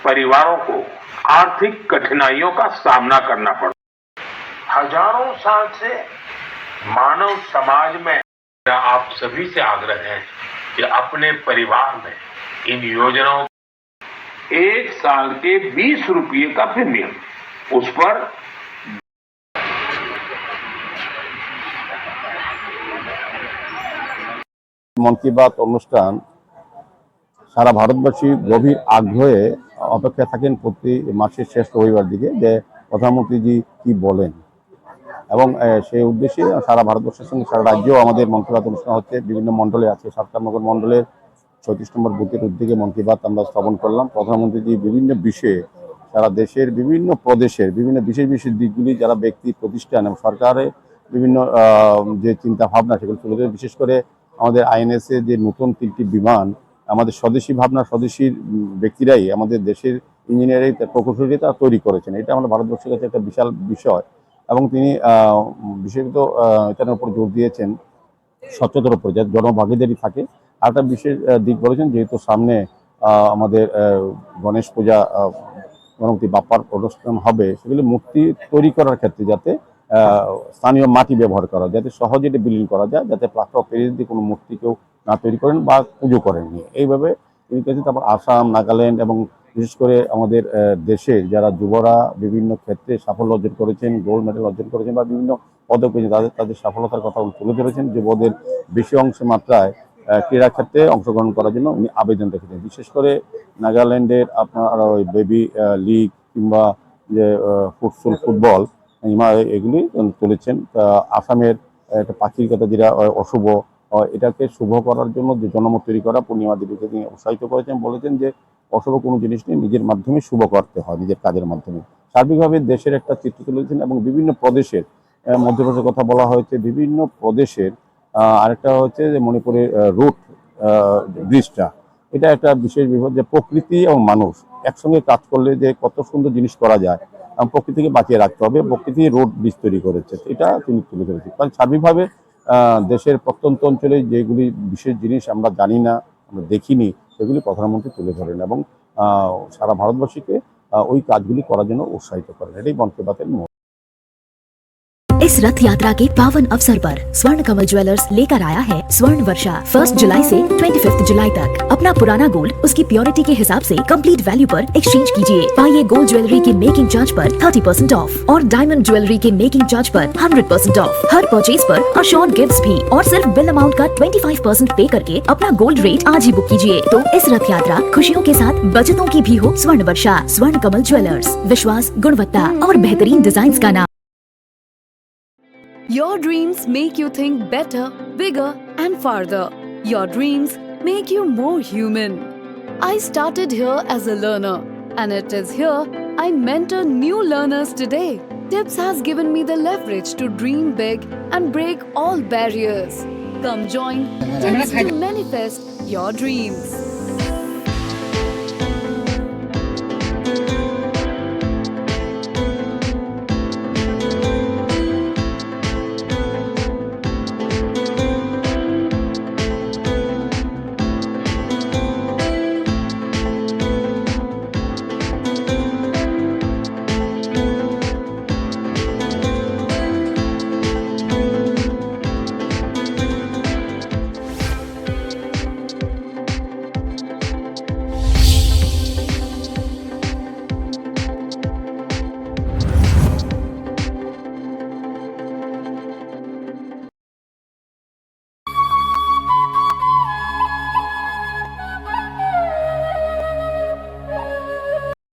परिवारों को आर्थिक कठिनाइयों का सामना करना पड़ा। हजारों साल से मानव समाज में आप सभी से आग्रह है कि अपने परिवार में इन योजनाओं एक साल के 20 रुपये का प्रीमियम उस पर মন কি বাত অনুষ্ঠান সারা ভারতবাসী গভীর আগ্রহে অপেক্ষায় থাকেন প্রতি মাসের শেষ রবিবার দিকে যে প্রধানমন্ত্রীজি কি বলেন এবং সেই উদ্দেশ্যে সারা ভারতবর্ষের সঙ্গে সারা রাজ্যেও আমাদের মন কি বাত অনুষ্ঠান হচ্ছে। বিভিন্ন মণ্ডলে আছে, সরকারনগর মণ্ডলের ৩৬ নম্বর বুথের উদ্যোগে মন কি বাত আমরা স্থাপন করলাম। প্রধানমন্ত্রীজি বিভিন্ন বিষয়ে সারা দেশের বিভিন্ন প্রদেশের বিভিন্ন বিশেষ বিশেষ দিকগুলি যারা ব্যক্তি প্রতিষ্ঠান এবং সরকারের বিভিন্ন যে চিন্তা ভাবনা সেগুলো তুলে ধরে। বিশেষ করে আমাদের আইএনএসএ যে নতুন 3টি বিমান আমাদের স্বদেশী ভাবনা স্বদেশী ব্যক্তিরাই আমাদের দেশের ইঞ্জিনিয়ারিং প্রকৌশলী তা তৈরি করেছেন। এটা আমাদের ভারতবর্ষের কাছে একটা বিশাল বিষয় এবং তিনি বিশেষত এটার উপর জোর দিয়েছেন স্বচ্ছতার উপর, যাতে জনভাগিদারি থাকে। আর একটা বিশেষ দিক বলেছেন, যেহেতু সামনে আমাদের গণেশ পূজা গণপতি বাপ্পার অনুষ্ঠান হবে, সেগুলি মূর্তি তৈরি করার ক্ষেত্রে যাতে স্থানীয় মাটি ব্যবহার করা, যাতে সহজে এটা বিলীন করা যায়, যাতে প্লাস্টার অফ প্যারিস দিয়ে কোনো মূর্তি কেউ না তৈরি করেন বা পুজো করেননি। এইভাবে তিনি করেছেন। তারপর আসাম, নাগাল্যান্ড এবং বিশেষ করে আমাদের দেশের যারা যুবরা বিভিন্ন ক্ষেত্রে সাফল্য অর্জন করেছেন, গোল্ড মেডেল অর্জন করেছেন বা বিভিন্ন পদক পেয়েছেন, তাদের সফলতার কথা তুলে ধরেছেন। যুবদের বেশি অংশ মাত্রায় ক্রীড়া ক্ষেত্রে অংশগ্রহণ করার জন্য উনি আবেদন রেখেছেন। বিশেষ করে নাগাল্যান্ডের আপনার ওই বেবি লিগ কিংবা যে ফুটবল এগুলি তুলেছেন। আসামের একটা পাখির কথা যেটা অশুভ, এটাকে শুভ করার জন্য যে জনমত তৈরি করা পূর্ণিমা দেবীকে তিনি উৎসাহিত করেছেন। বলেছেন যে অশুভ কোনো জিনিস নেই, নিজের মাধ্যমে শুভ করতে হয়, নিজের কাজের মাধ্যমে। সার্বিকভাবে দেশের একটা চিত্র তুলেছেন এবং বিভিন্ন প্রদেশের মধ্যপ্রদেশের কথা বলা হয়েছে, বিভিন্ন প্রদেশের আরেকটা হচ্ছে যে মণিপুরের রুট ব্রিজটা, এটা একটা বিশেষ বিপদ যে প্রকৃতি এবং মানুষ একসঙ্গে কাজ করলে যে কত সুন্দর জিনিস করা যায়। প্রকৃতিকে বাঁচিয়ে রাখতে হবে, প্রকৃতি রোড ব্রিজ তৈরি করেছে, এটা তিনি তুলে ধরেছেন। কারণ সার্বিকভাবে দেশের প্রত্যন্ত অঞ্চলে যেগুলি বিশেষ জিনিস আমরা জানি না, আমরা দেখিনি, সেগুলি প্রধানমন্ত্রী তুলে ধরেন এবং সারা ভারতবাসীকে ওই কাজগুলি করার জন্য উৎসাহিত করেন। এটাই মন কি বাতের মূল। इस रथ यात्रा के पावन अवसर पर स्वर्ण कमल ज्वेलर्स लेकर आया है स्वर्ण वर्षा 1 जुलाई से 25 जुलाई तक। अपना पुराना गोल्ड उसकी प्योरिटी के हिसाब से कंप्लीट वैल्यू पर एक्सचेंज कीजिए। पाइए गोल्ड ज्वेलरी के मेकिंग चार्ज पर 30% ऑफ और डायमंड ज्वेलरी के मेकिंग चार्ज पर 100% ऑफ। हर परचेज पर अश्योर्ड गिफ्ट्स भी और सिर्फ बिल अमाउंट का 25% पे करके अपना गोल्ड रेट आज ही बुक कीजिए। तो इस रथ यात्रा खुशियों के साथ बचतों की भी हो। स्वर्ण वर्षा स्वर्ण कमल ज्वेलर्स, विश्वास, गुणवत्ता और बेहतरीन डिजाइन का नाम। Your dreams make you think better, bigger and farther. Your dreams make you more human. I started here as a learner and it is here I mentor new learners today. Tips has given me the leverage to dream big and break all barriers. Come join Tips to manifest your dreams.